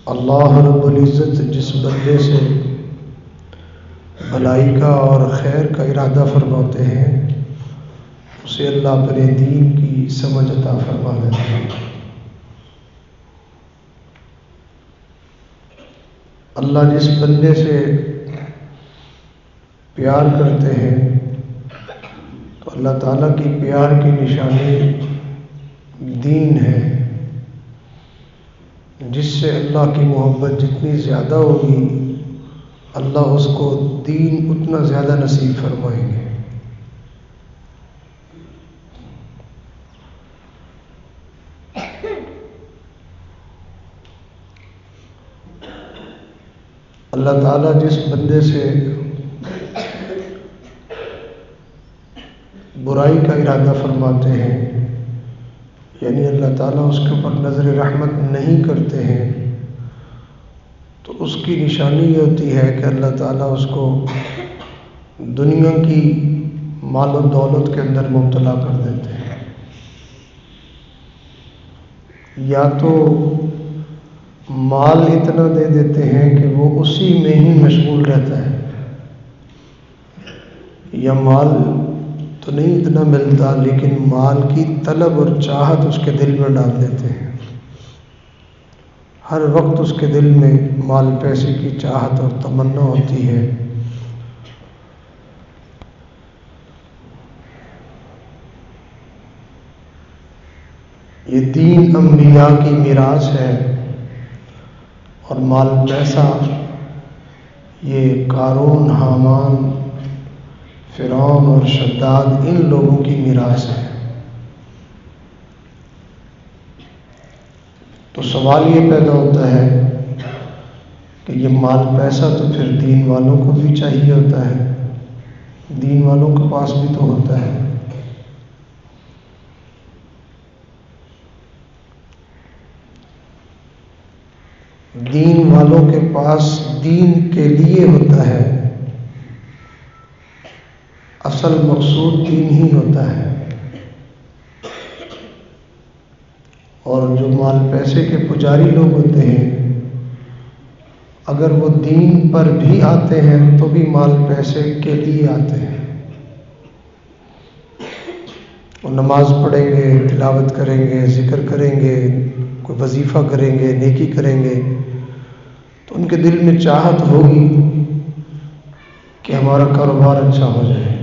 اللہ رب العزت جس بندے سے بھلائی کا اور خیر کا ارادہ فرماتے ہیں اسے اللہ اپنے دین کی سمجھ عطا فرما دیتے ہیں۔ اللہ جس بندے سے پیار کرتے ہیں تو اللہ تعالیٰ کی پیار کی نشانی دین ہے۔ جس سے اللہ کی محبت جتنی زیادہ ہوگی اللہ اس کو دین اتنا زیادہ نصیب فرمائیں گے۔ اللہ تعالیٰ جس بندے سے برائی کا ارادہ فرماتے ہیں یعنی اللہ تعالیٰ اس کے اوپر نظر رحمت نہیں کرتے ہیں تو اس کی نشانی یہ ہوتی ہے کہ اللہ تعالیٰ اس کو دنیا کی مال و دولت کے اندر مبتلا کر دیتے ہیں، یا تو مال اتنا دے دیتے ہیں کہ وہ اسی میں ہی مشغول رہتا ہے، یا مال تو نہیں اتنا ملتا لیکن مال کی طلب اور چاہت اس کے دل میں ڈال دیتے ہیں۔ ہر وقت اس کے دل میں مال پیسے کی چاہت اور تمنا ہوتی ہے۔ یہ دین انبیاء کی میراث ہے اور مال پیسہ یہ قارون، حامان، فرعون اور شداد ان لوگوں کی میراث ہے۔ تو سوال یہ پیدا ہوتا ہے کہ یہ مال پیسہ تو پھر دین والوں کو بھی چاہیے ہوتا ہے، دین والوں کے پاس بھی تو ہوتا ہے۔ دین والوں کے پاس دین کے لیے ہوتا ہے، اصل مقصود دین ہی ہوتا ہے، اور جو مال پیسے کے پجاری لوگ ہوتے ہیں اگر وہ دین پر بھی آتے ہیں تو بھی مال پیسے کے لیے آتے ہیں۔ وہ نماز پڑھیں گے، تلاوت کریں گے، ذکر کریں گے، کوئی وظیفہ کریں گے، نیکی کریں گے تو ان کے دل میں چاہت ہوگی کہ ہمارا کاروبار اچھا ہو جائے،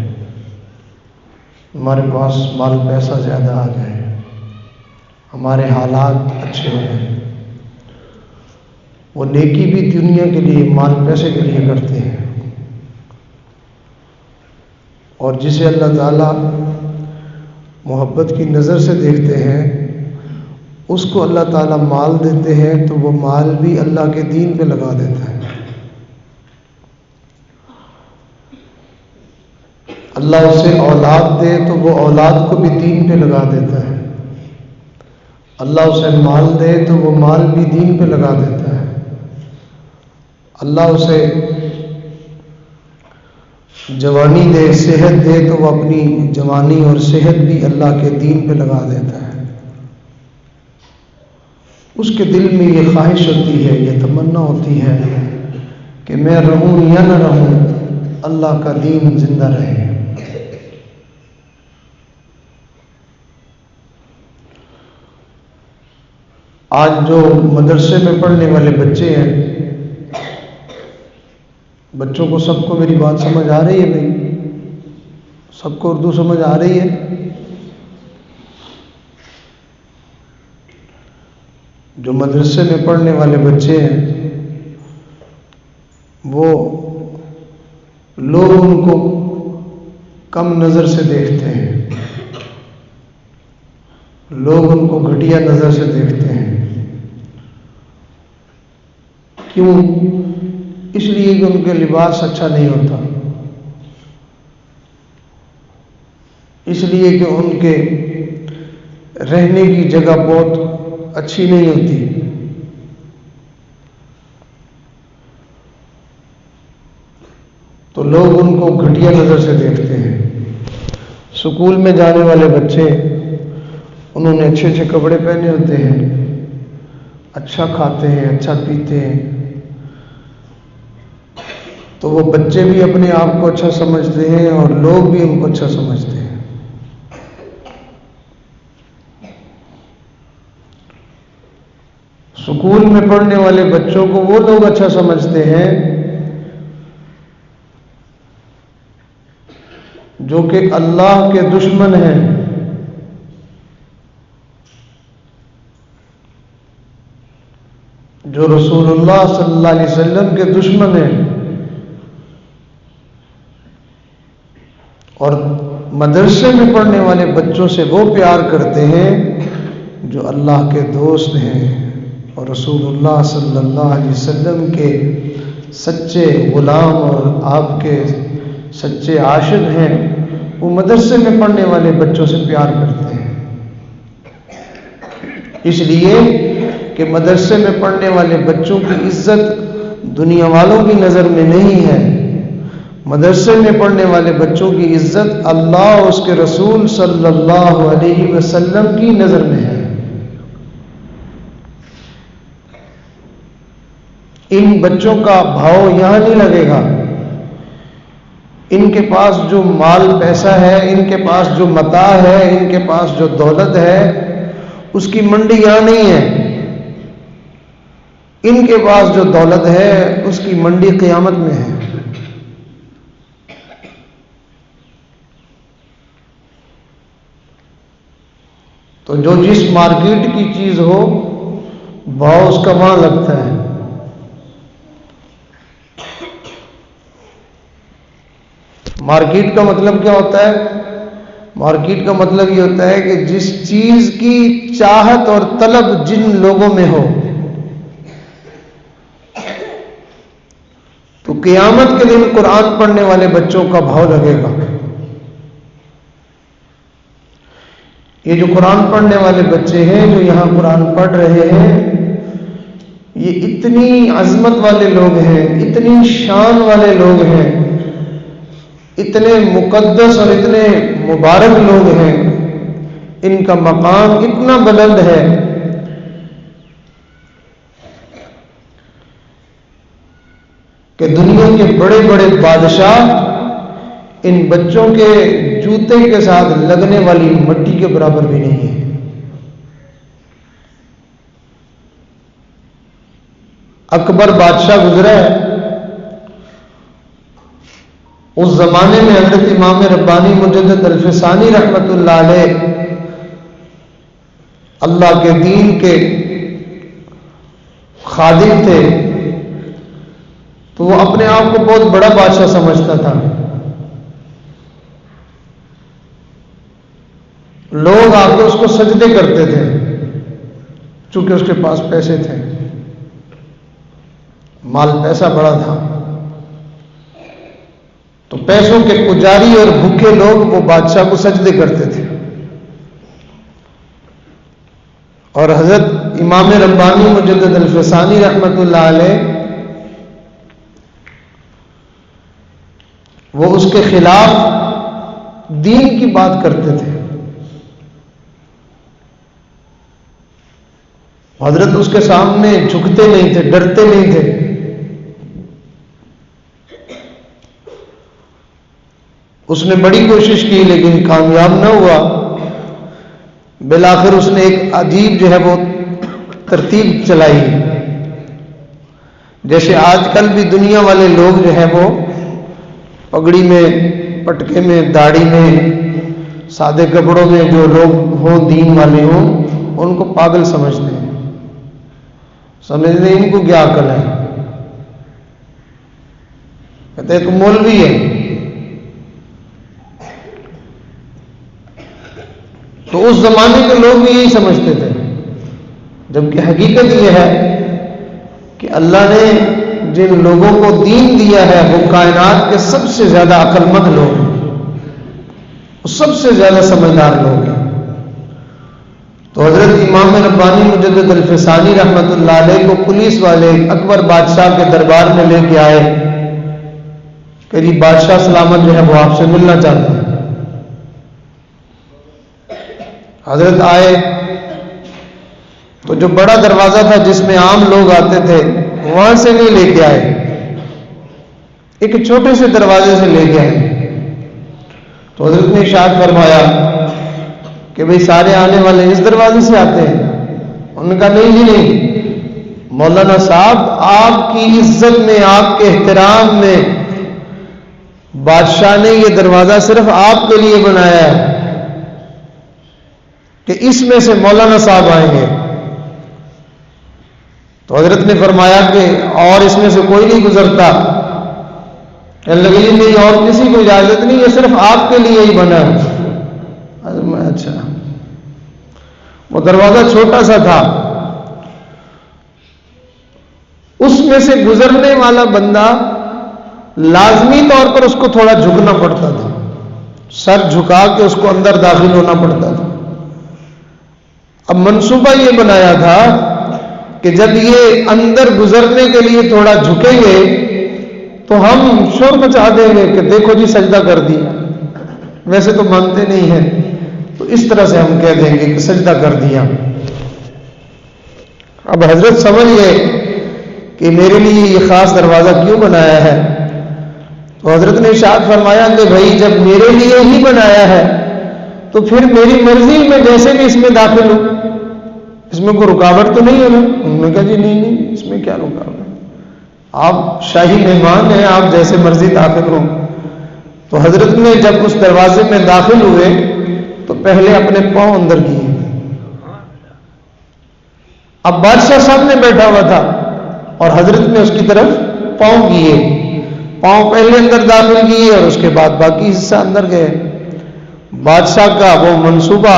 ہمارے پاس مال پیسہ زیادہ آ جائے، ہمارے حالات اچھے ہو جائیں۔ وہ نیکی بھی دنیا کے لیے، مال پیسے کے لیے کرتے ہیں، اور جسے اللہ تعالیٰ محبت کی نظر سے دیکھتے ہیں اس کو اللہ تعالیٰ مال دیتے ہیں تو وہ مال بھی اللہ کے دین پہ لگا دیتا ہے۔ اللہ اسے اولاد دے تو وہ اولاد کو بھی دین پہ لگا دیتا ہے، اللہ اسے مال دے تو وہ مال بھی دین پہ لگا دیتا ہے، اللہ اسے جوانی دے، صحت دے تو وہ اپنی جوانی اور صحت بھی اللہ کے دین پہ لگا دیتا ہے۔ اس کے دل میں یہ خواہش ہوتی ہے، یہ تمنا ہوتی ہے کہ میں رہوں یا نہ رہوں اللہ کا دین زندہ رہے۔ آج جو مدرسے میں پڑھنے والے بچے ہیں، بچوں کو سب کو میری بات سمجھ آ رہی ہے بھائی؟ سب کو اردو سمجھ آ رہی ہے؟ جو مدرسے میں پڑھنے والے بچے ہیں وہ لوگ ان کو کم نظر سے دیکھتے ہیں، لوگ ان کو گھٹیا نظر سے دیکھتے ہیں۔ کیوں؟ اس لیے کہ ان کے لباس اچھا نہیں ہوتا، اس لیے کہ ان کے رہنے کی جگہ بہت اچھی نہیں ہوتی، تو لوگ ان کو گھٹیا نظر سے دیکھتے ہیں۔ اسکول میں جانے والے بچے انہوں نے اچھے اچھے کپڑے پہنے ہوتے ہیں، اچھا کھاتے ہیں، اچھا پیتے ہیں، تو وہ بچے بھی اپنے آپ کو اچھا سمجھتے ہیں اور لوگ بھی ان کو اچھا سمجھتے ہیں۔ سکول میں پڑھنے والے بچوں کو وہ لوگ اچھا سمجھتے ہیں جو کہ اللہ کے دشمن ہیں، جو رسول اللہ صلی اللہ علیہ وسلم کے دشمن ہیں، اور مدرسے میں پڑھنے والے بچوں سے وہ پیار کرتے ہیں جو اللہ کے دوست ہیں اور رسول اللہ صلی اللہ علیہ وسلم کے سچے غلام اور آپ کے سچے عاشق ہیں۔ وہ مدرسے میں پڑھنے والے بچوں سے پیار کرتے ہیں، اس لیے کہ مدرسے میں پڑھنے والے بچوں کی عزت دنیا والوں کی نظر میں نہیں ہے، مدرسے میں پڑھنے والے بچوں کی عزت اللہ اور اس کے رسول صلی اللہ علیہ وسلم کی نظر میں ہے۔ ان بچوں کا بھاؤ یہاں نہیں لگے گا، ان کے پاس جو مال پیسہ ہے، ان کے پاس جو متاع ہے، ان کے پاس جو دولت ہے، اس کی منڈی یہاں نہیں ہے۔ ان کے پاس جو دولت ہے اس کی منڈی قیامت میں ہے۔ تو جو جس مارکیٹ کی چیز ہو بھاؤ اس کا وہاں لگتا ہے۔ مارکیٹ کا مطلب کیا ہوتا ہے؟ مارکیٹ کا مطلب یہ ہوتا ہے کہ جس چیز کی چاہت اور طلب جن لوگوں میں ہو، تو قیامت کے دن قرآن پڑھنے والے بچوں کا بھاؤ لگے گا۔ یہ جو قرآن پڑھنے والے بچے ہیں جو یہاں قرآن پڑھ رہے ہیں، یہ اتنی عظمت والے لوگ ہیں، اتنی شان والے لوگ ہیں، اتنے مقدس اور اتنے مبارک لوگ ہیں، ان کا مقام اتنا بلند ہے کہ دنیا کے بڑے بڑے بادشاہ ان بچوں کے جوتے کے ساتھ لگنے والی مٹی کے برابر بھی نہیں ہے۔ اکبر بادشاہ گزرا ہے، اس زمانے میں حضرت امام ربانی مجدد الفسانی رحمت اللہ علیہ اللہ کے دین کے خادم تھے، تو وہ اپنے آپ کو بہت بڑا بادشاہ سمجھتا تھا۔ لوگ آ کے اس کو سجدے کرتے تھے چونکہ اس کے پاس پیسے تھے، مال پیسہ بڑا تھا، تو پیسوں کے پجاری اور بھوکے لوگ وہ بادشاہ کو سجدے کرتے تھے۔ اور حضرت امام ربانی مجدد الفسانی رحمت اللہ علیہ وہ اس کے خلاف دین کی بات کرتے تھے، حضرت اس کے سامنے جھکتے نہیں تھے، ڈرتے نہیں تھے۔ اس نے بڑی کوشش کی لیکن کامیاب نہ ہوا۔ بالآخر اس نے ایک عجیب جو ہے وہ ترتیب چلائی، جیسے آج کل بھی دنیا والے لوگ جو ہے وہ پگڑی میں، پٹکے میں، داڑھی میں، سادے کپڑوں میں جو لوگ ہوں دین والے ہوں ان کو پاگل سمجھتے ہیں، سمجھتے ہیں ان کو کیا عقل ہے، کہتے ہیں تو مولوی ہے۔ تو اس زمانے کے لوگ بھی یہی سمجھتے تھے، جبکہ حقیقت یہ ہے کہ اللہ نے جن لوگوں کو دین دیا ہے وہ کائنات کے سب سے زیادہ عقل مند لوگ ہیں، وہ سب سے زیادہ سمجھدار لوگ ہیں۔ تو حضرت امام ربانی مجدد الفسانی رحمت اللہ علیہ کو پولیس والے اکبر بادشاہ کے دربار میں لے کے آئے کہ جی بادشاہ سلامت جو ہے وہ آپ سے ملنا چاہتے ہیں۔ حضرت آئے، تو جو بڑا دروازہ تھا جس میں عام لوگ آتے تھے وہاں سے نہیں لے کے آئے، ایک چھوٹے سے دروازے سے لے کے آئے۔ تو حضرت نے ارشاد فرمایا کہ بھئی سارے آنے والے اس دروازے سے آتے ہیں؟ انہوں نے کہا نہیں جی نہیں، مولانا صاحب آپ کی عزت میں، آپ کے احترام میں بادشاہ نے یہ دروازہ صرف آپ کے لیے بنایا ہے کہ اس میں سے مولانا صاحب آئیں گے۔ تو حضرت نے فرمایا کہ اور اس میں سے کوئی نہیں گزرتا؟ کہنے لگے جی نہیں، اور کسی کو اجازت نہیں، یہ صرف آپ کے لیے ہی بنا ہے۔ اچھا، وہ دروازہ چھوٹا سا تھا، اس میں سے گزرنے والا بندہ لازمی طور پر اس کو تھوڑا جھکنا پڑتا تھا، سر جھکا کے اس کو اندر داخل ہونا پڑتا تھا۔ اب منصوبہ یہ بنایا تھا کہ جب یہ اندر گزرنے کے لیے تھوڑا جھکیں گے تو ہم شور مچا دیں گے کہ دیکھو جی سجدہ کر دیا، ویسے تو مانتے نہیں ہیں، تو اس طرح سے ہم کہہ دیں گے کہ سجدہ کر دیا۔ اب حضرت سمجھ گئے کہ میرے لیے یہ خاص دروازہ کیوں بنایا ہے، تو حضرت نے ارشاد فرمایا کہ بھائی جب میرے لیے ہی بنایا ہے تو پھر میری مرضی میں جیسے بھی اس میں داخل ہوں، اس میں کوئی رکاوٹ تو نہیں ہے نا؟ انہوں نے کہا جی نہیں نہیں، اس میں کیا رکاوٹ، آپ شاہی مہمان ہیں، آپ جیسے مرضی داخل ہوں۔ تو حضرت نے جب اس دروازے میں داخل ہوئے تو پہلے اپنے پاؤں اندر کیے۔ اب بادشاہ سامنے بیٹھا ہوا تھا اور حضرت نے اس کی طرف پاؤں کیے، پاؤں پہلے اندر داخل کیے اور اس کے بعد باقی حصہ اندر گئے۔ بادشاہ کا وہ منصوبہ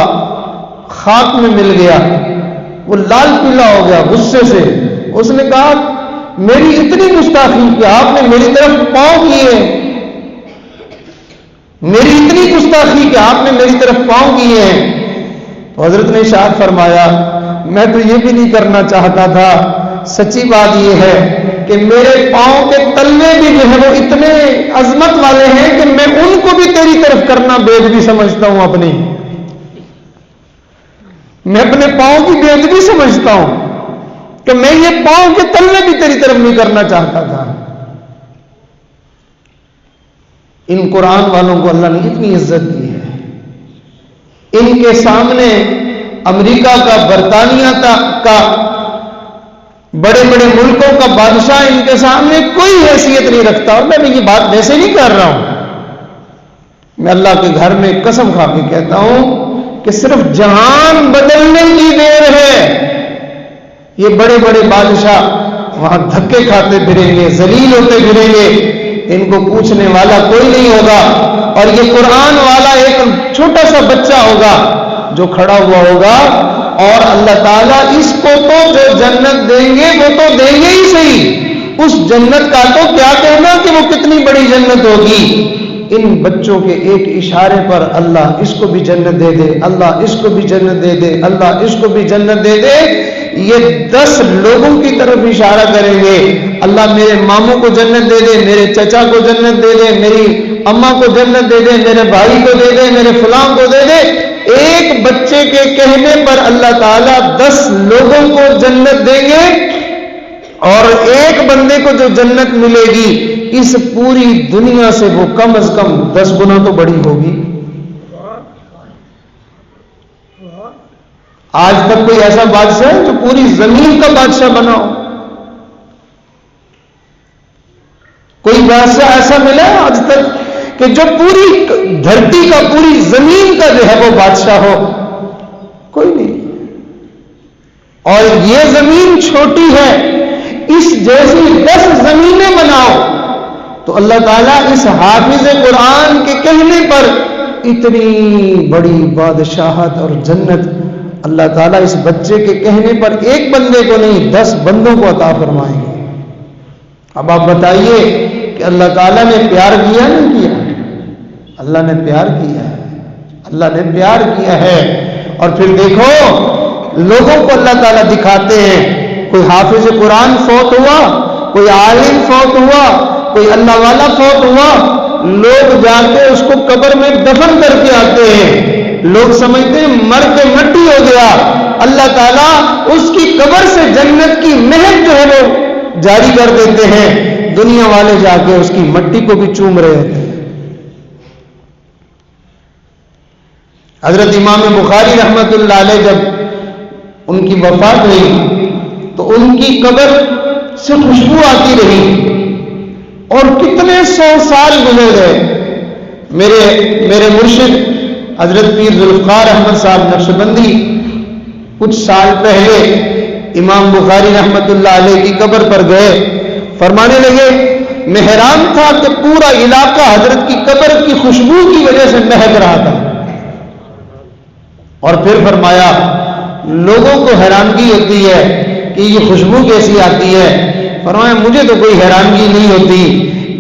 خاک میں مل گیا، وہ لال پیلا ہو گیا غصے سے۔ اس نے کہا میری اتنی گستاخی کہ آپ نے میری طرف پاؤں کیے، میری اتنی گستاخی کہ آپ نے میری طرف پاؤں کیے ہیں۔ تو حضرت نے ارشاد فرمایا میں تو یہ بھی نہیں کرنا چاہتا تھا، سچی بات یہ ہے کہ میرے پاؤں کے تلوے بھی جو ہے وہ اتنے عظمت والے ہیں کہ میں ان کو بھی تیری طرف کرنا بےادبی سمجھتا ہوں، اپنی میں اپنے پاؤں کی بےادبی سمجھتا ہوں کہ میں یہ پاؤں کے تلوے بھی تیری طرف نہیں کرنا چاہتا تھا۔ ان قرآن والوں کو اللہ نے اتنی عزت دی ہے، ان کے سامنے امریکہ کا، برطانیہ کا، بڑے بڑے ملکوں کا بادشاہ ان کے سامنے کوئی حیثیت نہیں رکھتا۔ اور میں یہ بات ویسے نہیں کر رہا ہوں، میں اللہ کے گھر میں قسم کھا کے کہتا ہوں کہ صرف جہان بدلنے کی دیر ہے۔ یہ بڑے بڑے بادشاہ وہاں دھکے کھاتے پھریں گے، ذلیل ہوتے پھریں گے، ان کو پوچھنے والا کوئی نہیں ہوگا، اور یہ قرآن والا ایک چھوٹا سا بچہ ہوگا جو کھڑا ہوا ہوگا، اور اللہ تعالیٰ اس کو تو جو جنت دیں گے وہ تو دیں گے ہی صحیح، اس جنت کا تو کیا کہنا کہ وہ کتنی بڑی جنت ہوگی۔ ان بچوں کے ایک اشارے پر اللہ اس کو بھی جنت دے دے، اللہ اس کو بھی جنت دے دے، اللہ اس کو بھی جنت دے دے۔ یہ 10 لوگوں کی طرف اشارہ کریں گے، اللہ میرے ماموں کو جنت دے دے، میرے چچا کو جنت دے دے، میری اماں کو جنت دے دے، میرے بھائی کو دے دے، میرے فلاں کو دے دے۔ ایک بچے کے کہنے پر اللہ تعالیٰ 10 لوگوں کو جنت دیں گے، اور ایک بندے کو جو جنت ملے گی اس پوری دنیا سے وہ کم از کم 10 گنا تو بڑی ہوگی۔ آج تک کوئی ایسا بادشاہ ہے جو پوری زمین کا بادشاہ بنا ہو؟ کوئی بادشاہ ایسا ملا ہے آج تک کہ جو پوری دھرتی کا، پوری زمین کا جو ہے وہ بادشاہ ہو؟ کوئی نہیں۔ اور یہ زمین چھوٹی ہے، اس جیسی 10 زمینیں بناؤ تو اللہ تعالیٰ اس حافظ قرآن کے کہنے پر اتنی بڑی بادشاہت اور جنت اللہ تعالیٰ اس بچے کے کہنے پر ایک بندے کو نہیں 10 بندوں کو عطا فرمائیں گے۔ اب آپ بتائیے کہ اللہ تعالیٰ نے پیار کیا نہیں کیا؟ اللہ نے پیار کیا ہے، اللہ نے پیار کیا ہے۔ اور پھر دیکھو لوگوں کو اللہ تعالیٰ دکھاتے ہیں، کوئی حافظ قرآن فوت ہوا، کوئی عالم فوت ہوا، کوئی اللہ والا فوت ہوا، لوگ جا کے اس کو قبر میں دفن کر کے آتے ہیں، لوگ سمجھتے ہیں مر کے مٹی ہو گیا، اللہ تعالیٰ اس کی قبر سے جنت کی مہک جو ہے وہ جاری کر دیتے ہیں. دنیا والے جا کے اس کی مٹی کو بھی چوم رہے ہوتے ہیں. حضرت امام بخاری رحمت اللہ علیہ جب ان کی وفات ہوئی تو ان کی قبر سے خوشبو آتی رہی اور کتنے 100 سال گزر گئے. میرے مرشد حضرت پیر ذوالفقار احمد صاحب نقشبندی کچھ سال پہلے امام بخاری رحمت اللہ علیہ کی قبر پر گئے. فرمانے لگے میں حیران تھا کہ پورا علاقہ حضرت کی قبر کی خوشبو کی وجہ سے مہک رہا تھا. اور پھر فرمایا لوگوں کو حیرانگی ہوتی ہے کہ یہ خوشبو کیسی آتی ہے. فرمایا مجھے تو کوئی حیرانگی نہیں ہوتی،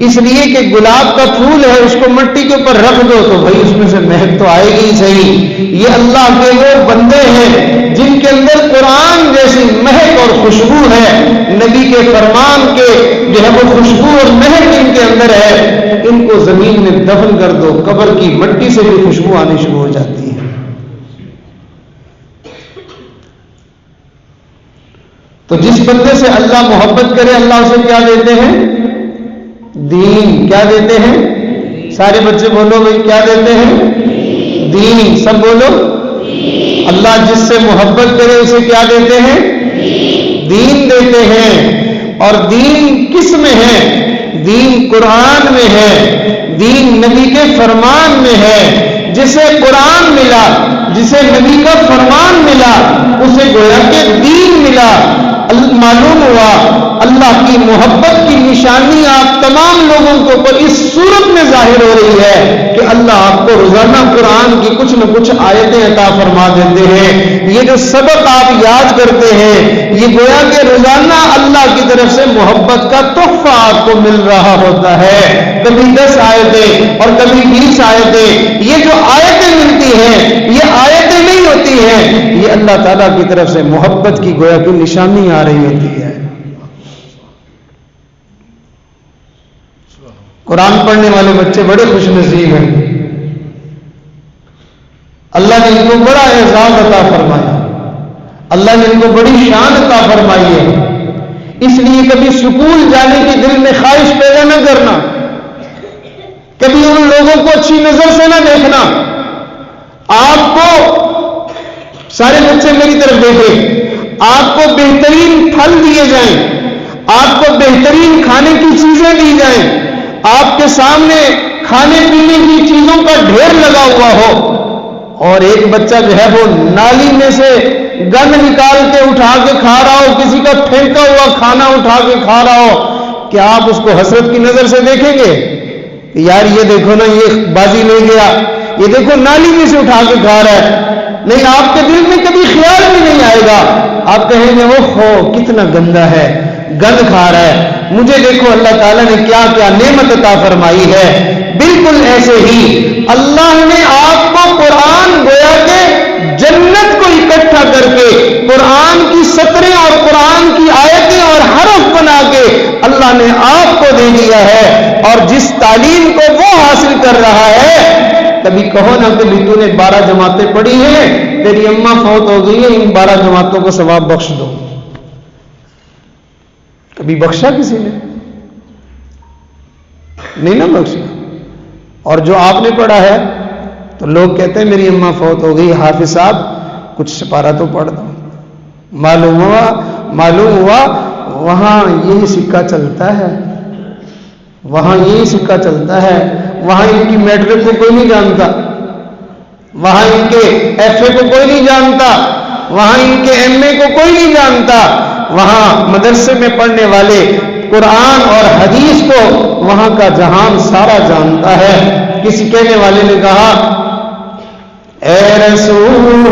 اس لیے کہ گلاب کا پھول ہے، اس کو مٹی کے اوپر رکھ دو تو بھائی اس میں سے مہک تو آئے گی صحیح. یہ اللہ کے وہ بندے ہیں جن کے اندر قرآن جیسی مہک اور خوشبو ہے، نبی کے فرمان کے جو ہے وہ خوشبو اور مہک ان کے اندر ہے. ان کو زمین میں دفن کر دو، قبر کی مٹی سے بھی خوشبو آنی شروع ہو جاتی ہے. تو جس بندے سے اللہ محبت کرے اللہ اسے کیا دیتے ہیں؟ دین. کیا دیتے ہیں؟ سارے بچے بولو بھائی کیا دیتے ہیں؟ دین. سب بولو. اللہ جس سے محبت کرے اسے کیا دیتے ہیں؟ دین دیتے ہیں. اور دین کس میں ہے؟ دین قرآن میں ہے، دین نبی کے فرمان میں ہے. جسے قرآن ملا، جسے نبی کا فرمان ملا، اسے گویا کہ دین ملا. معلوم ہوا اللہ کی محبت کی نشانی آپ تمام لوگوں کے اوپر اس صورت میں ظاہر ہو رہی ہے کہ اللہ آپ کو روزانہ قرآن کی کچھ نہ کچھ آیتیں عطا فرما دیتے ہیں. یہ جو سبق آپ یاد کرتے ہیں یہ گویا کہ روزانہ اللہ کی طرف سے محبت کا تحفہ آپ کو مل رہا ہوتا ہے. کبھی 10 آیتیں اور کبھی 20 آیتیں. یہ جو آیتیں ملتی ہیں یہ آیتیں نہیں ہوتی ہیں، یہ اللہ تعالیٰ کی طرف سے محبت کی گویا کی نشانی آ رہی ہوتی ہے. قرآن پڑھنے والے بچے بڑے خوش نصیب ہیں. اللہ نے ان کو بڑا اعزاز عطا فرمایا، اللہ نے ان کو بڑی شان عطا فرمائی ہے. اس لیے کبھی سکول جانے کی دل میں خواہش پیدا نہ کرنا، کبھی ان لوگوں کو اچھی نظر سے نہ دیکھنا. آپ کو سارے بچے میری طرف دیکھیں، آپ کو بہترین پھل دیے جائیں، آپ کو بہترین کھانے کی چیزیں دی جائیں، آپ کے سامنے کھانے پینے کی چیزوں کا ڈھیر لگا ہوا ہو اور ایک بچہ جو ہے وہ نالی میں سے گند نکال کے اٹھا کے کھا رہا ہو، کسی کا پھینکا ہوا کھانا اٹھا کے کھا رہا ہو، کیا آپ اس کو حسرت کی نظر سے دیکھیں گے کہ یار یہ دیکھو نا یہ بازی لے گیا، یہ دیکھو نالی میں سے اٹھا کے کھا رہا ہے؟ نہیں، آپ کے دل میں کبھی خیال بھی نہیں آئے گا. آپ کہیں گے وہ کتنا گندا ہے، گند کھا رہا ہے. مجھے دیکھو اللہ تعالیٰ نے کیا کیا نعمت عطا فرمائی ہے. بالکل ایسے ہی اللہ نے آپ کو قرآن گویا کہ جنت کو اکٹھا کر کے قرآن کی سطریں اور قرآن کی آیتیں اور حرف بنا کے اللہ نے آپ کو دے دیا ہے. اور جس تعلیم کو وہ حاصل کر رہا ہے، کبھی کہو نا کہ تو نے 12 جماعتیں پڑھی ہیں، تیری اماں فوت ہو گئی ہے، ان 12 جماعتوں کو ثواب بخش دو. کبھی بخشا کسی نے؟ نہیں نا بخشا. اور جو آپ نے پڑھا ہے تو لوگ کہتے ہیں میری اماں فوت ہو گئی، حافظ صاحب کچھ سپارہ تو پڑھ دو. معلوم ہوا وہاں یہی سکہ چلتا ہے، وہاں یہی سکہ چلتا ہے. وہاں ان کی میٹرک کو کوئی نہیں جانتا، وہاں ان کے ایف اے کو کوئی نہیں جانتا، وہاں ان کے ایم اے کو کوئی نہیں جانتا. وہاں مدرسے میں پڑھنے والے قرآن اور حدیث کو وہاں کا جہان سارا جانتا ہے. کسی کہنے والے نے کہا اے رسول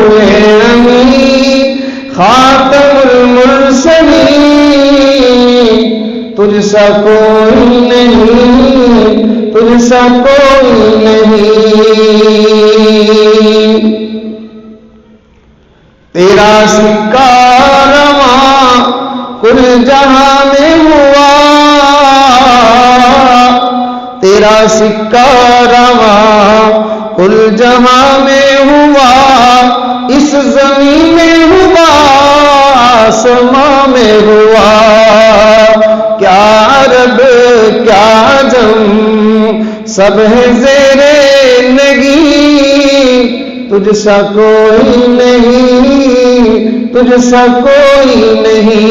امین خاتم المرسلین تجھ سا کوئی نہیں، تجھ سا کوئی نہیں. تیرا سکہ رواں کل جہاں میں ہوا، تیرا سکہ رواں کل جہاں میں ہوا، اس زمین میں ہوا آسماں میں ہوا، کیا عرب کیا عجم سب ہے زیر نگیں، تجھ سا کوئی نہیں، تجھ سا کوئی نہیں۔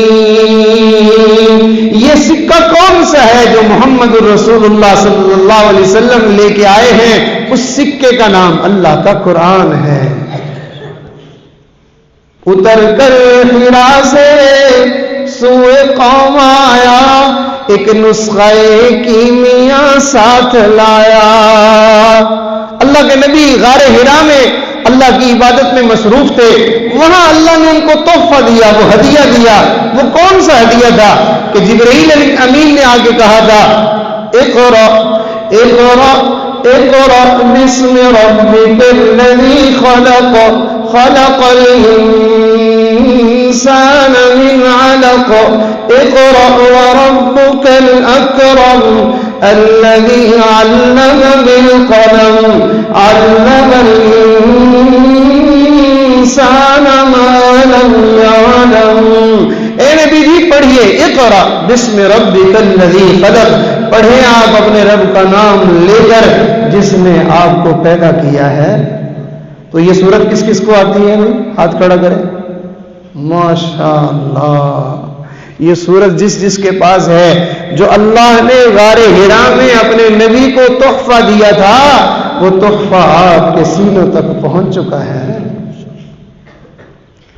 یہ سکہ کون سا ہے جو محمد الرسول اللہ صلی اللہ علیہ وسلم لے کے آئے ہیں؟ اس سکے کا نام اللہ کا قرآن ہے۔ اتر کر حرا سے سوئے قوم آیا، ایک نسخہ کیمیا ساتھ لایا۔ اللہ کے نبی غار حرا میں اللہ کی عبادت میں مصروف تھے، وہاں اللہ نے ان کو تحفہ دیا، وہ ہدیہ دیا۔ وہ کون سا ہدیہ تھا کہ جبرائیل امین نے آ کے کہا تھا اقرأ اقرأ اقرأ بسم ربک الذی خلق خلق الانسان من علق اقرأ وربک الاکرم الذي علم بالقلم علم الانسان ما لم يعلم۔ اے نبی جی پڑھیے اقرأ بسم ربک الذی خلق، پڑھیں آپ اپنے رب کا نام لے کر جس نے آپ کو پیدا کیا ہے۔ تو یہ سورت کس کس کو آتی ہے؟ ہاتھ کھڑا کریں۔ ماشاءاللہ، یہ سورت جس جس کے پاس ہے، جو اللہ نے غار حرا میں اپنے نبی کو تحفہ دیا تھا، وہ تحفہ آپ کے سینوں تک پہنچ چکا ہے۔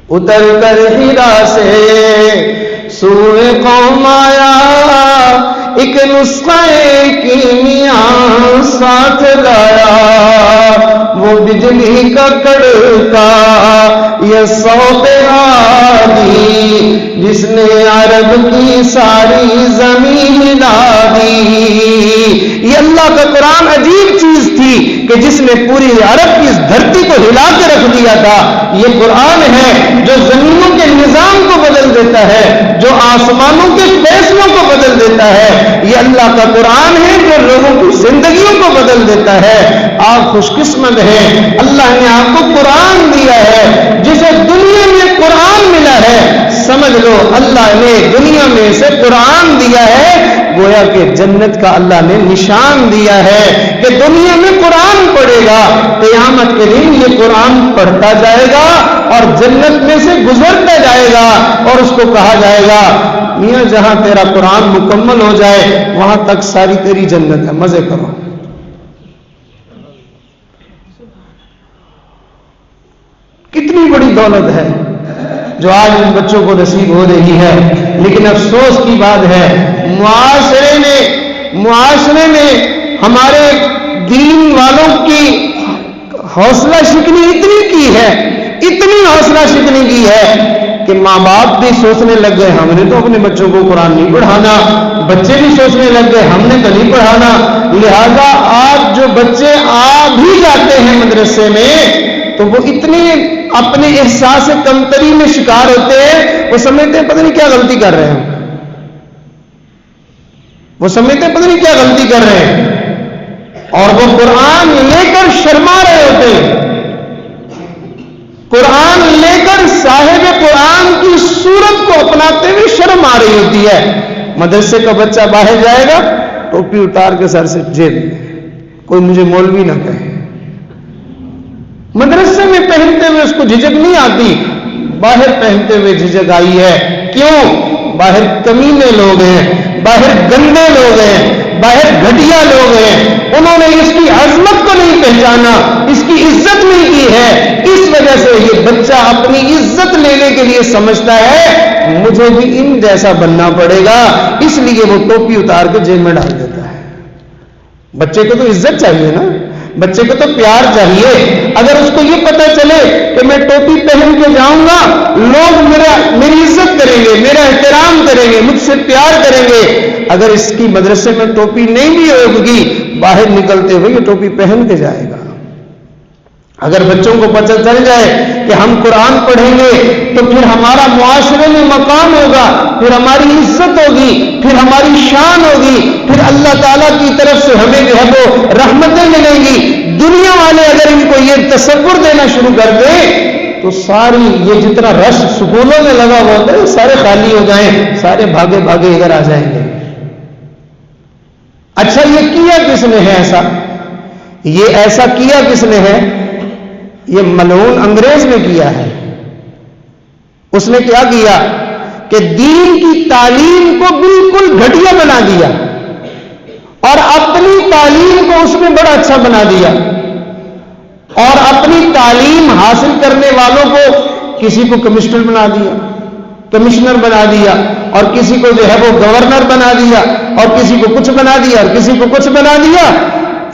اتر کر حرا سے سوئے قوم آیا، ایک نسخہ کیمیا ساتھ لایا۔ وہ بجلی کا کڑکا یہ صوت ہادی، جس نے عرب کی ساری زمین ہلا دی۔ یہ اللہ کا قرآن عجیب چیز تھی کہ جس نے پوری عرب کی اس دھرتی کو ہلا کے رکھ دیا تھا۔ یہ قرآن ہے جو زمینوں کے نظام کو بدل دیتا ہے، جو آسمانوں کے فیصلوں کو بدل دیتا ہے۔ یہ اللہ کا قرآن ہے جو لوگوں کی زندگیوں کو بدل دیتا ہے۔ آپ خوش قسمت ہیں، اللہ نے آپ کو قرآن دیا ہے۔ جسے دنیا میں قرآن ملا ہے، سمجھ لو اللہ نے دنیا میں سے قرآن دیا ہے، گویا کہ جنت کا اللہ نے نشان دیا ہے کہ دنیا میں قرآن پڑھے گا، قیامت کے دن یہ قرآن پڑھتا جائے گا اور جنت میں سے گزرتا جائے گا، اور اس کو کہا جائے گا میاں جہاں تیرا قرآن مکمل ہو جائے وہاں تک ساری تیری جنت ہے، مزے کرو۔ کتنی بڑی دولت ہے جو آج ان بچوں کو نصیب ہو رہی ہے، لیکن افسوس کی بات ہے معاشرے نے ہمارے دین والوں کی حوصلہ شکنی اتنی کی ہے، اتنی حوصلہ شکنی کی ہے کہ ماں باپ بھی سوچنے لگ گئے ہم نے تو اپنے بچوں کو قرآن نہیں پڑھانا، بچے بھی سوچنے لگ گئے ہم نے تو نہیں پڑھانا۔ لہذا آج جو بچے آ بھی جاتے ہیں مدرسے میں تو وہ اتنے اپنے احساس کمتری میں شکار ہوتے ہیں، وہ سمجھتے ہیں پتہ نہیں کیا غلطی کر رہے ہیں، وہ سمجھتے ہیں پتہ نہیں کیا غلطی کر رہے ہیں، اور وہ قرآن لے کر شرما رہے ہوتے ہیں۔ قرآن لے کر صاحب قرآن کی صورت کو اپناتے ہوئے شرم آ رہی ہوتی ہے۔ مدرسے کا بچہ باہر جائے گا ٹوپی اتار کے سر سے جیب میں، کوئی مجھے مولوی نہ کہے۔ مدرسے میں پہنتے ہوئے اس کو جھجک نہیں آتی، باہر پہنتے ہوئے جھجک آئی ہے۔ کیوں؟ باہر کمینے لوگ ہیں، باہر گندے لوگ ہیں، باہر گھٹیا لوگ ہیں، انہوں نے اس کی عظمت کو نہیں پہچانا، اس کی عزت نہیں کی ہے۔ اس وجہ سے یہ بچہ اپنی عزت لینے کے لیے سمجھتا ہے مجھے بھی ان جیسا بننا پڑے گا، اس لیے وہ ٹوپی اتار کے جیب میں ڈال دیتا ہے۔ بچے کو تو عزت چاہیے نا، بچے کو تو پیار چاہیے۔ اگر اس کو یہ پتہ چلے کہ میں ٹوپی پہن کے جاؤں گا لوگ میری عزت کریں گے، میرا احترام کریں گے، مجھ سے پیار کریں گے، اگر اس کی مدرسے میں ٹوپی نہیں بھی ہوگی باہر نکلتے ہوئے یہ ٹوپی پہن کے جائے گا۔ اگر بچوں کو پتہ چل جائے کہ ہم قرآن پڑھیں گے تو پھر ہمارا معاشرے میں مقام ہوگا، پھر ہماری عزت ہوگی، پھر ہماری شان ہوگی، پھر اللہ تعالیٰ کی طرف سے ہمیں جو ہے وہ رحمتیں ملیں گی۔ دنیا والے اگر ان کو یہ تصور دینا شروع کر دیں تو ساری یہ جتنا رش سکولوں میں لگا ہوا ہوتا ہے سارے خالی ہو جائیں، سارے بھاگے بھاگے ادھر آ جائیں گے۔ اچھا یہ کیا کس نے ہے ایسا؟ یہ ایسا کیا کس نے ہے؟ یہ ملعون انگریز نے کیا ہے۔ اس نے کیا کیا کہ دین کی تعلیم کو بالکل گھٹیا بنا دیا اور اپنی تعلیم کو اس نے بڑا اچھا بنا دیا، اور اپنی تعلیم حاصل کرنے والوں کو کسی کو کمشنر بنا دیا، اور کسی کو جو ہے وہ گورنر بنا دیا، اور کسی کو کچھ بنا دیا، اور کسی کو کچھ بنا دیا،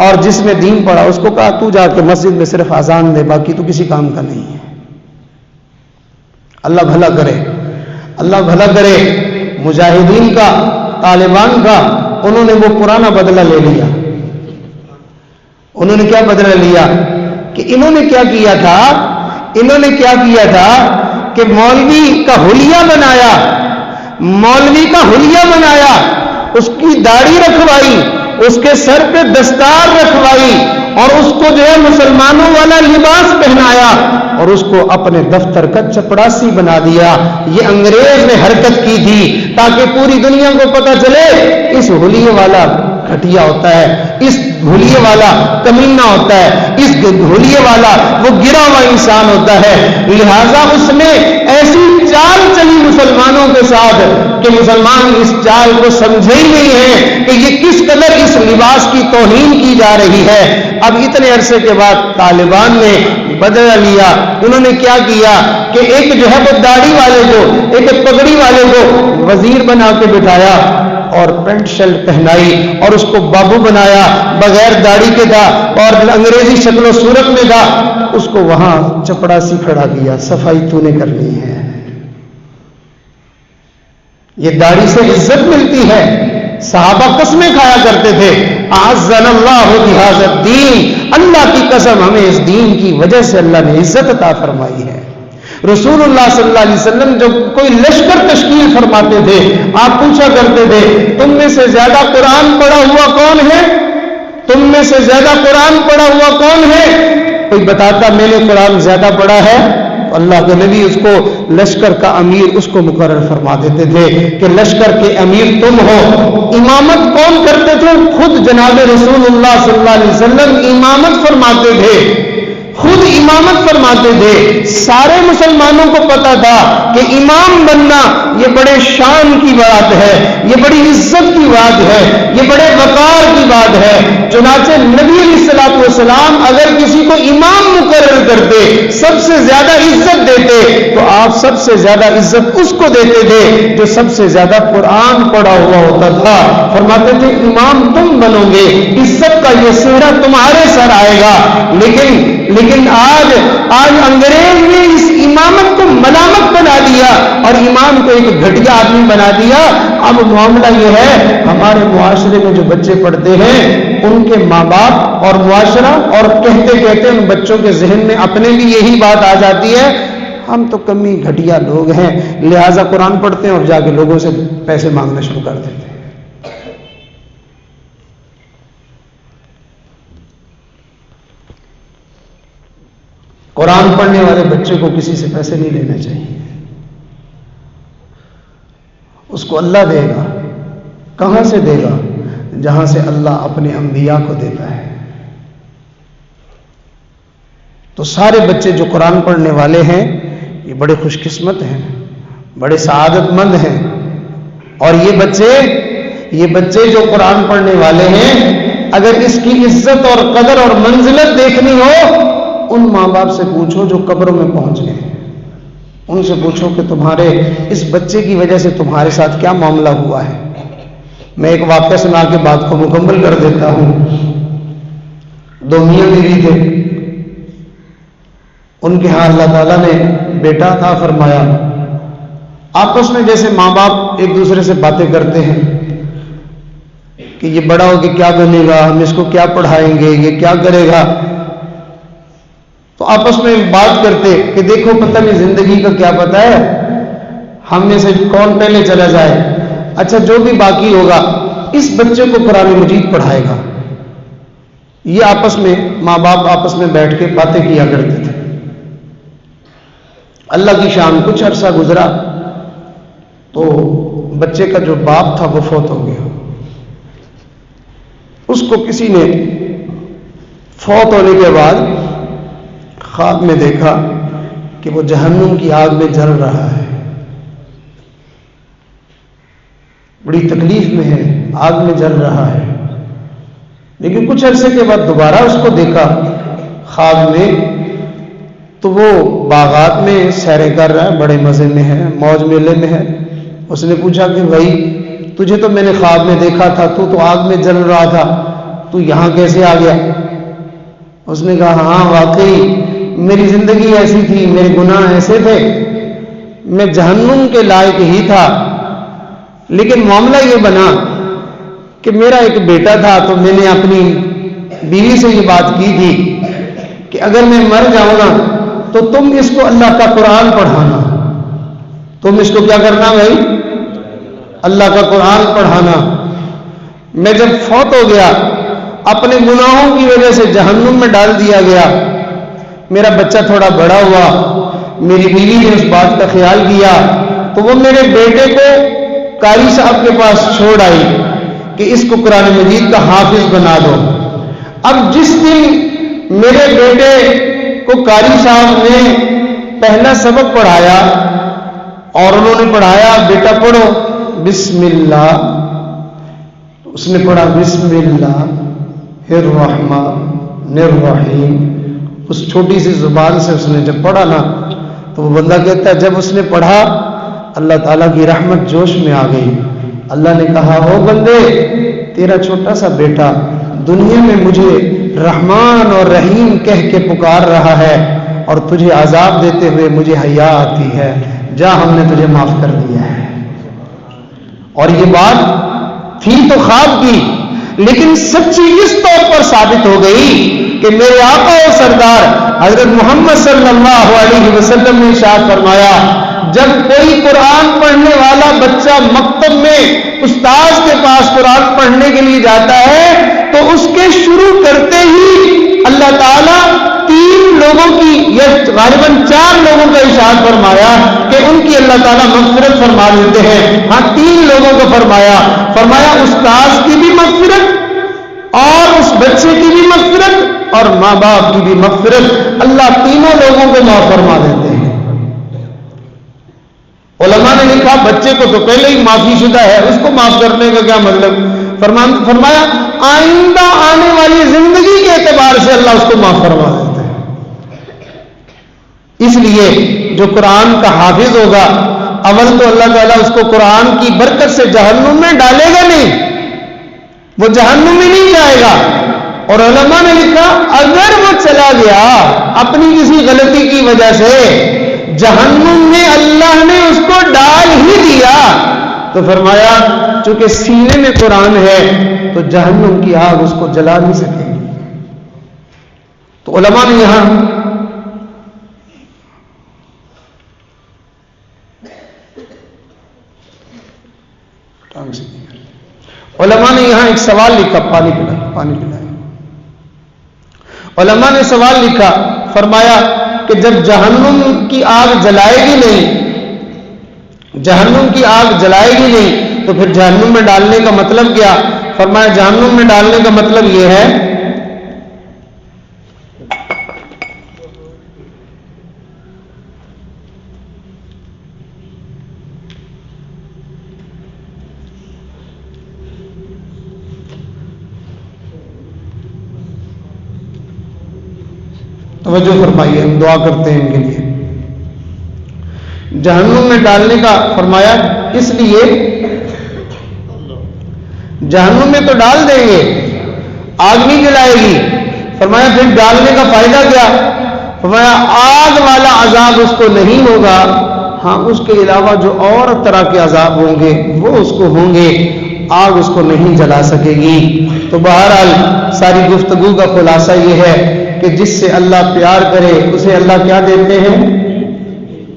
اور جس نے دین پڑھا اس کو کہا تو جا کے مسجد میں صرف اذان دے، باقی تو کسی کام کا نہیں ہے۔ اللہ بھلا کرے، اللہ بھلا کرے مجاہدین کا، طالبان کا۔ انہوں نے وہ پرانا بدلہ لے لیا۔ انہوں نے کیا بدلہ لیا کہ انہوں نے کیا کیا تھا کہ مولوی کا حلیہ بنایا، اس کی داڑھی رکھوائی، اس کے سر پہ دستار رکھوائی، اور اس کو جو ہے مسلمانوں والا لباس پہنایا، اور اس کو اپنے دفتر کا چپڑاسی بنا دیا۔ یہ انگریز نے حرکت کی تھی تاکہ پوری دنیا کو پتہ چلے اس حلیے والا گھٹیا ہوتا ہے، اس حلیے والا کمینہ ہوتا ہے، اس حلیے والا وہ گرا ہوا انسان ہوتا ہے۔ لہذا اس نے ایسی چال چلی مسلمانوں کے ساتھ کہ مسلمان اس چال کو سمجھے ہی نہیں ہیں کہ یہ کس قدر اس لباس کی توہین کی جا رہی ہے۔ اب اتنے عرصے کے بعد طالبان نے بدلہ لیا۔ انہوں نے کیا کیا کہ ایک جو ہے وہ داڑھی والے کو، ایک پگڑی والے کو وزیر بنا کے بٹھایا، اور پینٹ شرٹ پہنائی، اور اس کو بابو بنایا، بغیر داڑھی کے تھا اور انگریزی شکل و صورت میں تھا، اس کو وہاں چپڑاسی کھڑا کیا، صفائی تو نے کرنی ہے۔ یہ داڑھی سے عزت ملتی ہے۔ صحابہ قسمیں کھایا کرتے تھے، اعزنا اللہ بہذا الدین، اللہ کی قسم ہمیں اس دین کی وجہ سے اللہ نے عزت عطا فرمائی ہے۔ رسول اللہ صلی اللہ علیہ وسلم جب کوئی لشکر تشکیل فرماتے تھے، آپ پوچھا کرتے تھے تم میں سے زیادہ قرآن پڑھا ہوا کون ہے؟ تم میں سے زیادہ قرآن پڑھا ہوا کون ہے؟ کوئی بتاتا میں نے قرآن زیادہ پڑھا ہے، اللہ کے نبی اس کو لشکر کا امیر اس کو مقرر فرما دیتے تھے کہ لشکر کے امیر تم ہو۔ امامت کون کرتے تھے؟ خود جناب رسول اللہ صلی اللہ علیہ وسلم امامت فرماتے تھے، خود امامت فرماتے تھے۔ سارے مسلمانوں کو پتا تھا کہ امام بننا یہ بڑے شان کی بات ہے، یہ بڑی عزت کی بات ہے، یہ بڑے وقار کی بات ہے۔ چنانچہ نبی علیہ الصلوۃ والسلام اگر کسی کو امام مقرر کرتے، سب سے زیادہ عزت دیتے، تو آپ سب سے زیادہ عزت اس کو دیتے تھے جو سب سے زیادہ قرآن پڑھا ہوا ہوتا تھا۔ فرماتے تھے امام تم بنو گے، عزت کا یہ سہرا تمہارے سر آئے گا۔ لیکن آج انگریز نے اس امامت کو ملامت بنا دیا اور امام کو ایک گھٹیا آدمی بنا دیا۔ اب معاملہ یہ ہے ہمارے معاشرے میں جو بچے پڑھتے ہیں ان کے ماں باپ اور معاشرہ اور کہتے کہتے ان بچوں کے ذہن میں اپنے بھی یہی بات آ جاتی ہے ہم تو کمی گھٹیا لوگ ہیں، لہٰذا قرآن پڑھتے ہیں اور جا کے لوگوں سے پیسے مانگنا شروع کر دیتے ہیں۔ قرآن پڑھنے والے بچے کو کسی سے پیسے نہیں لینے چاہیے، اس کو اللہ دے گا۔ کہاں سے دے گا؟ جہاں سے اللہ اپنے انبیاء کو دیتا ہے۔ تو سارے بچے جو قرآن پڑھنے والے ہیں یہ بڑے خوش قسمت ہیں، بڑے سعادت مند ہیں، اور یہ بچے جو قرآن پڑھنے والے ہیں اگر اس کی عزت اور قدر اور منزلت دیکھنی ہو ان ماں باپ سے پوچھو جو قبروں میں پہنچ گئے، ان سے پوچھو کہ تمہارے اس بچے کی وجہ سے تمہارے ساتھ کیا معاملہ ہوا ہے۔ میں ایک واقعہ سنا کے بات کو مکمل کر دیتا ہوں۔ دو میاں بیوی تھے، ان کے ہاں اللہ تعالیٰ نے بیٹا عطا فرمایا۔ آپس میں جیسے ماں باپ ایک دوسرے سے باتیں کرتے ہیں کہ یہ بڑا ہو کے کیا بنے گا، ہم اس کو کیا پڑھائیں گے، یہ کیا کرے گا، تو آپس میں بات کرتے کہ دیکھو پتہ نہیں زندگی کا کیا پتہ ہے، ہم میں سے کون پہلے چلا جائے، اچھا جو بھی باقی ہوگا اس بچے کو قرآن مجید پڑھائے گا۔ یہ آپس میں ماں باپ آپس میں بیٹھ کے باتیں کیا کرتے تھے۔ اللہ کی شان، کچھ عرصہ گزرا تو بچے کا جو باپ تھا وہ فوت ہو گیا. اس کو کسی نے فوت ہونے کے بعد خواب میں دیکھا کہ وہ جہنم کی آگ میں جل رہا ہے، بڑی تکلیف میں ہے، آگ میں جل رہا ہے. لیکن کچھ عرصے کے بعد دوبارہ اس کو دیکھا خواب میں، تو وہ باغات میں سیریں کر رہا ہے، بڑے مزے میں ہے، موج میلے میں ہے. اس نے پوچھا کہ بھائی تجھے تو میں نے خواب میں دیکھا تھا، تو آگ میں جل رہا تھا، تو یہاں کیسے آ گیا؟ اس نے کہا ہاں واقعی میری زندگی ایسی تھی، میرے گناہ ایسے تھے، میں جہنم کے لائق ہی تھا. لیکن معاملہ یہ بنا کہ میرا ایک بیٹا تھا، تو میں نے اپنی بیوی سے یہ بات کی تھی کہ اگر میں مر جاؤں نا تو تم اس کو اللہ کا قرآن پڑھانا. تم اس کو کیا کرنا بھائی؟ اللہ کا قرآن پڑھانا. میں جب فوت ہو گیا، اپنے گناہوں کی وجہ سے جہنم میں ڈال دیا گیا. میرا بچہ تھوڑا بڑا ہوا، میری بیوی نے اس بات کا خیال کیا تو وہ میرے بیٹے کو قاری صاحب کے پاس چھوڑ آئی کہ اس کو قرآن مجید کا حافظ بنا دو. اب جس دن میرے بیٹے کو قاری صاحب نے پہلا سبق پڑھایا اور انہوں نے پڑھایا بیٹا پڑھو بسم اللہ، اس نے پڑھا بسم اللہ الرحمن الرحیم. اس چھوٹی سی زبان سے اس نے جب پڑھا نا تو وہ بندہ کہتا ہے جب اس نے پڑھا اللہ تعالیٰ کی رحمت جوش میں آ گئی. اللہ نے کہا او بندے، تیرا چھوٹا سا بیٹا دنیا میں مجھے رحمان اور رحیم کہہ کے پکار رہا ہے اور تجھے عذاب دیتے ہوئے مجھے حیا آتی ہے، جا ہم نے تجھے معاف کر دیا ہے. اور یہ بات تھی تو خواب کی، لیکن سچی اس طور پر ثابت ہو گئی کہ میرے آقا و سردار حضرت محمد صلی اللہ علیہ وسلم نے ارشاد فرمایا جب کوئی قرآن پڑھنے والا بچہ مکتب میں استاذ کے پاس قرآن پڑھنے کے لیے جاتا ہے تو اس کے شروع کرتے ہی اللہ تعالیٰ 3 لوگوں کی یا غالباً 4 لوگوں کا ارشاد فرمایا کہ ان کی اللہ تعالیٰ مغفرت فرما دیتے ہیں. ہاں 3 لوگوں کو فرمایا استاذ کی بھی مغفرت اور اس بچے کی بھی مغفرت اور ماں باپ کی بھی مغفرت، اللہ تینوں لوگوں کو معاف فرما دیتے ہیں. علماء نے لکھا بچے کو تو پہلے ہی معافی شدہ ہے، اس کو معاف کرنے کا کیا مطلب؟ فرمایا آئندہ آنے والی زندگی کے اعتبار سے اللہ اس کو معاف فرما دیتے ہیں. اس لیے جو قرآن کا حافظ ہوگا اول تو اللہ تعالیٰ اس کو قرآن کی برکت سے جہنم میں ڈالے گا نہیں، وہ جہنم میں نہیں جائے گا. اور علماء نے لکھا اگر وہ چلا گیا اپنی کسی غلطی کی وجہ سے جہنم میں اللہ نے اس کو ڈال ہی دیا تو فرمایا چونکہ سینے میں قرآن ہے تو جہنم کی آگ اس کو جلا نہیں سکے گی. تو علماء نے یہاں ایک سوال لکھا، پانی پلائیں. علماء نے سوال لکھا، فرمایا کہ جب جہنم کی آگ جلائے گی نہیں تو پھر جہنم میں ڈالنے کا مطلب کیا؟ فرمایا جہنم میں ڈالنے کا مطلب یہ ہے توجہ فرمائیے، ہم دعا کرتے ہیں ان کے لیے. جہنم میں ڈالنے کا فرمایا اس لیے جہنم میں تو ڈال دیں گے، آگ نہیں جلائے گی. فرمایا پھر ڈالنے کا فائدہ کیا؟ فرمایا آگ والا عذاب اس کو نہیں ہوگا، ہاں اس کے علاوہ جو اور طرح کے عذاب ہوں گے وہ اس کو ہوں گے، آگ اس کو نہیں جلا سکے گی. تو بہرحال ساری گفتگو کا خلاصہ یہ ہے کہ جس سے اللہ پیار کرے اسے اللہ کیا دیتے ہیں؟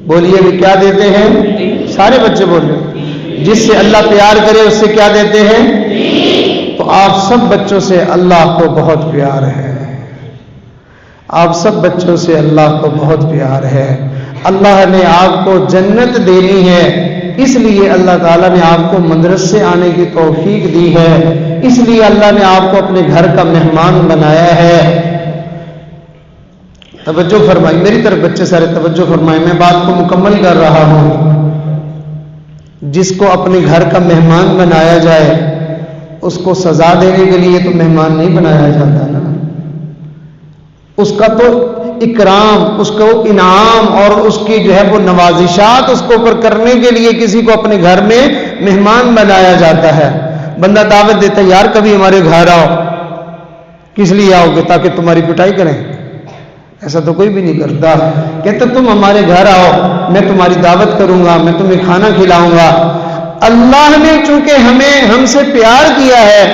بولیے بھی کیا دیتے ہیں؟ سارے بچے بول رہے. جس سے اللہ پیار کرے اس سے کیا دیتے ہیں؟ تو آپ سب بچوں سے اللہ کو بہت پیار ہے، آپ سب بچوں سے اللہ کو بہت پیار ہے. اللہ نے آپ کو جنت دینی ہے، اس لیے اللہ تعالیٰ نے آپ کو مدرسے آنے کی توفیق دی ہے، اس لیے اللہ نے آپ کو اپنے گھر کا مہمان بنایا ہے۔ توجہ فرمائی، میری طرف بچے سارے توجہ فرمائیں، میں بات کو مکمل کر رہا ہوں۔ جس کو اپنے گھر کا مہمان بنایا جائے اس کو سزا دینے کے لیے تو مہمان نہیں بنایا جاتا نا، اس کا تو اکرام، اس کو انعام اور اس کی جو ہے وہ نوازشات اس کو اوپر کرنے کے لیے کسی کو اپنے گھر میں مہمان بنایا جاتا ہے۔ بندہ دعوت دیتا ہے، یار کبھی ہمارے گھر آؤ۔ کس لیے آؤ گے؟ تاکہ تمہاری پٹائی کریں؟ ایسا تو کوئی بھی نہیں کرتا۔ کہتے تم ہمارے گھر آؤ، میں تمہاری دعوت کروں گا، میں تمہیں کھانا کھلاؤں گا۔ اللہ نے چونکہ ہم سے پیار کیا ہے،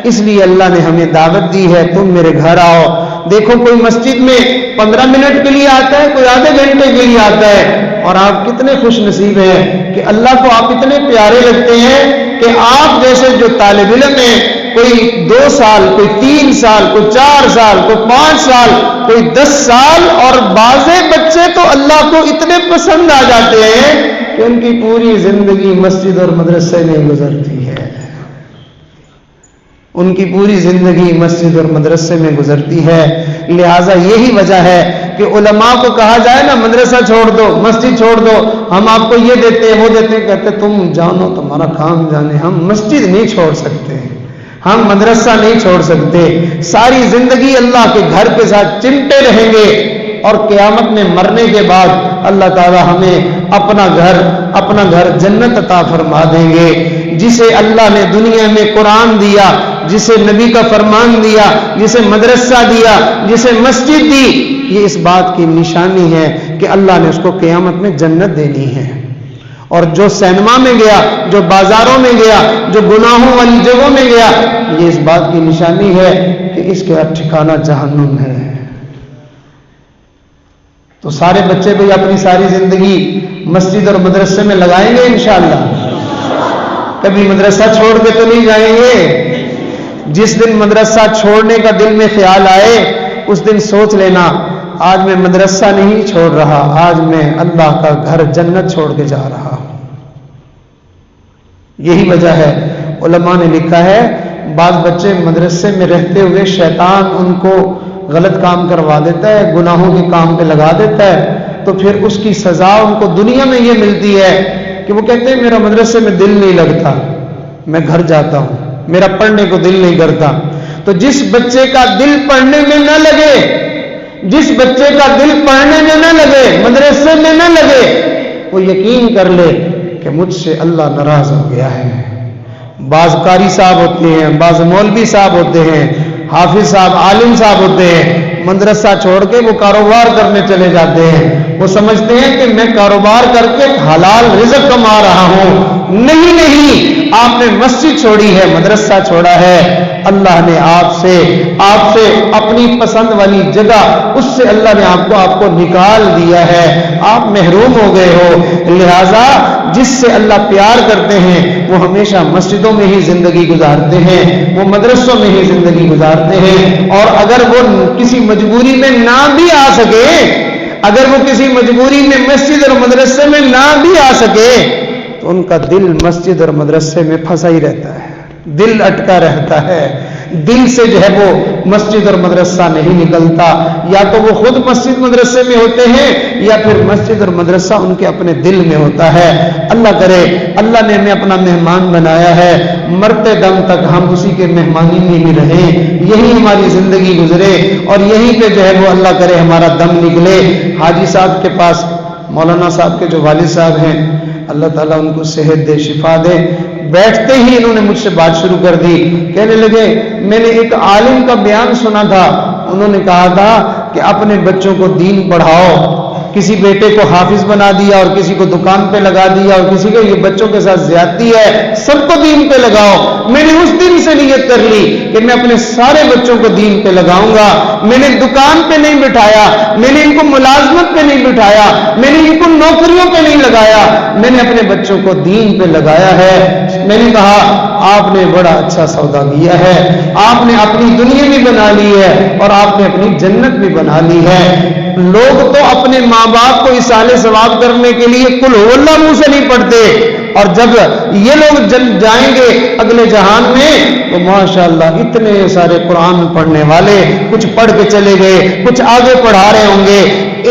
اس لیے اللہ نے ہمیں دعوت دی ہے، تم میرے گھر آؤ۔ دیکھو کوئی مسجد میں 15 منٹ کے لیے آتا ہے، کوئی آدھے گھنٹے کے لیے آتا ہے، اور آپ کتنے خوش نصیب ہیں کہ اللہ کو آپ اتنے پیارے لگتے ہیں کہ آپ جیسے جو طالب علم ہیں، کوئی 2 سال، کوئی 3 سال، کوئی 4 سال، کوئی 5 سال، کوئی 10 سال، اور بعض بچے تو اللہ کو اتنے پسند آ جاتے ہیں کہ ان کی پوری زندگی مسجد اور مدرسے میں گزرتی ہے، ان کی پوری زندگی مسجد اور مدرسے میں گزرتی ہے۔ لہٰذا یہی وجہ ہے کہ علماء کو کہا جائے نا مدرسہ چھوڑ دو، مسجد چھوڑ دو، ہم آپ کو یہ دیتے ہیں وہ دیتے ہیں، کہتے تم جانو تمہارا کام جانے، ہم مسجد نہیں چھوڑ سکتے، ہم مدرسہ نہیں چھوڑ سکتے، ساری زندگی اللہ کے گھر کے ساتھ چمٹے رہیں گے، اور قیامت میں مرنے کے بعد اللہ تعالی ہمیں اپنا گھر جنت عطا فرما دیں گے۔ جسے اللہ نے دنیا میں قرآن دیا، جسے نبی کا فرمان دیا، جسے مدرسہ دیا، جسے مسجد دی، یہ اس بات کی نشانی ہے کہ اللہ نے اس کو قیامت میں جنت دینی ہے۔ اور جو سینما میں گیا، جو بازاروں میں گیا، جو گناہوں والی جگہوں میں گیا، یہ اس بات کی نشانی ہے کہ اس کا ٹھکانہ جہنم ہے۔ تو سارے بچے بھائی اپنی ساری زندگی مسجد اور مدرسے میں لگائیں گے انشاءاللہ؟ کبھی مدرسہ چھوڑ کے تو نہیں جائیں گے؟ جس دن مدرسہ چھوڑنے کا دل میں خیال آئے اس دن سوچ لینا، آج میں مدرسہ نہیں چھوڑ رہا، آج میں اللہ کا گھر جنت چھوڑ کے جا رہا ہوں۔ یہی وجہ ہے، علماء نے لکھا ہے بعض بچے مدرسے میں رہتے ہوئے شیطان ان کو غلط کام کروا دیتا ہے، گناہوں کے کام پہ لگا دیتا ہے، تو پھر اس کی سزا ان کو دنیا میں یہ ملتی ہے کہ وہ کہتے ہیں میرا مدرسے میں دل نہیں لگتا، میں گھر جاتا ہوں، میرا پڑھنے کو دل نہیں کرتا۔ تو جس بچے کا دل پڑھنے میں نہ لگے، جس بچے کا دل پڑھنے میں نہ لگے، مدرسے میں نہ لگے، وہ یقین کر لے کہ مجھ سے اللہ ناراض ہو گیا ہے۔ بعض قاری صاحب ہوتے ہیں، بعض مولوی صاحب ہوتے ہیں، حافظ صاحب، عالم صاحب ہوتے ہیں، مدرسہ چھوڑ کے وہ کاروبار کرنے چلے جاتے ہیں۔ وہ سمجھتے ہیں کہ میں کاروبار کر کے حلال رزق کما رہا ہوں۔ نہیں، آپ نے مسجد چھوڑی ہے، مدرسہ چھوڑا ہے۔ اللہ نے آپ سے اپنی پسند والی جگہ، اس سے اللہ نے آپ کو نکال دیا ہے، آپ محروم ہو گئے ہو۔ لہذا جس سے اللہ پیار کرتے ہیں وہ ہمیشہ مسجدوں میں ہی زندگی گزارتے ہیں، وہ مدرسوں میں ہی زندگی گزارتے ہیں۔ اور اگر وہ کسی مجبوری میں نہ بھی آ سکے، اگر وہ کسی مجبوری میں مسجد اور مدرسے میں نہ بھی آ سکے، تو ان کا دل مسجد اور مدرسے میں پھنسا ہی رہتا ہے، دل اٹکا رہتا ہے، دل سے جو ہے وہ مسجد اور مدرسہ نہیں نکلتا۔ یا تو وہ خود مسجد مدرسے میں ہوتے ہیں یا پھر مسجد اور مدرسہ ان کے اپنے دل میں ہوتا ہے۔ اللہ کرے، اللہ نے ہمیں اپنا مہمان بنایا ہے، مرتے دم تک ہم اسی کے مہمانی میں ہی رہیں، یہی ہماری زندگی گزرے، اور یہیں پہ جو ہے وہ اللہ کرے ہمارا دم نکلے۔ حاجی صاحب کے پاس مولانا صاحب کے جو والد صاحب ہیں، اللہ تعالیٰ ان کو صحت دے، شفا دے، بیٹھتے ہی انہوں نے مجھ سے بات شروع کر دی، کہنے لگے میں نے ایک عالم کا بیان سنا تھا، انہوں نے کہا تھا کہ اپنے بچوں کو دین پڑھاؤ۔ کسی بیٹے کو حافظ بنا دیا اور کسی کو دکان پہ لگا دیا اور کسی کو یہ بچوں کے ساتھ زیادتی ہے، سب کو دین پہ لگاؤ۔ میں نے اس دن سے نیت کر لی کہ میں اپنے سارے بچوں کو دین پہ لگاؤں گا۔ میں نے دکان پہ نہیں بٹھایا، میں نے ان کو ملازمت پہ نہیں بٹھایا، میں نے ان کو نوکریوں پہ نہیں لگایا، میں نے اپنے بچوں کو دین پہ لگایا ہے۔ میں نے کہا آپ نے بڑا اچھا سودا کیا ہے، آپ نے اپنی دنیا بھی بنا لی ہے اور آپ نے اپنی جنت بھی بنا لی ہے۔ لوگ تو اپنے ماں باپ کو اصال ثواب کرنے کے لیے قل هو اللہ منہ سے نہیں پڑھتے، اور جب یہ لوگ جائیں گے اگلے جہان میں تو ماشاءاللہ اتنے سارے قرآن پڑھنے والے، کچھ پڑھ کے چلے گئے، کچھ آگے پڑھا رہے ہوں گے،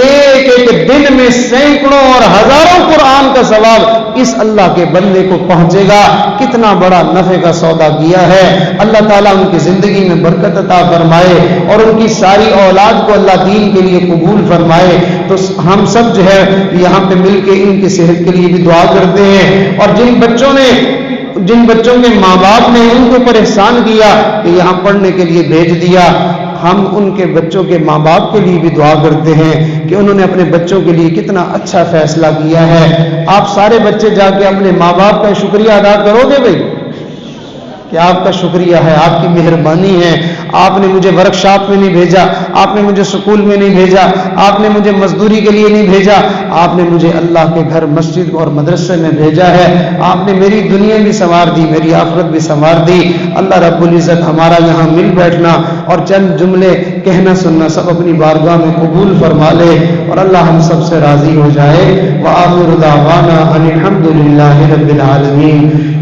ایک ایک دن میں سینکڑوں اور ہزاروں قرآن کا ثواب اس اللہ کے بندے کو پہنچے گا۔ کتنا بڑا نفع کا سودا کیا ہے۔ اللہ تعالیٰ ان کی زندگی میں برکت عطا فرمائے اور ان کی ساری اولاد کو اللہ دین کے لیے قبول فرمائے۔ تو ہم سب جو ہے یہاں پہ مل کے ان کی صحت کے لیے بھی دعا کرتے ہیں، اور جن بچوں کے ماں باپ نے ان کے اوپر احسان کیا کہ یہاں پڑھنے کے لیے بھیج دیا، ہم ان کے بچوں کے ماں باپ کے لیے بھی دعا کرتے ہیں کہ انہوں نے اپنے بچوں کے لیے کتنا اچھا فیصلہ کیا ہے۔ آپ سارے بچے جا کے اپنے ماں باپ کا شکریہ ادا کرو گے بھائی کہ آپ کا شکریہ ہے، آپ کی مہربانی ہے، آپ نے مجھے ورکشاپ میں نہیں بھیجا، آپ نے مجھے سکول میں نہیں بھیجا، آپ نے مجھے مزدوری کے لیے نہیں بھیجا، آپ نے مجھے اللہ کے گھر مسجد اور مدرسے میں بھیجا ہے، آپ نے میری دنیا بھی سنوار دی، میری آخرت بھی سنوار دی۔ اللہ رب العزت ہمارا یہاں مل بیٹھنا اور چند جملے کہنا سننا سب اپنی بارگاہ میں قبول فرما لے اور اللہ ہم سب سے راضی ہو جائے۔ وآخر دعوانا ان الحمد للہ رب العالمین۔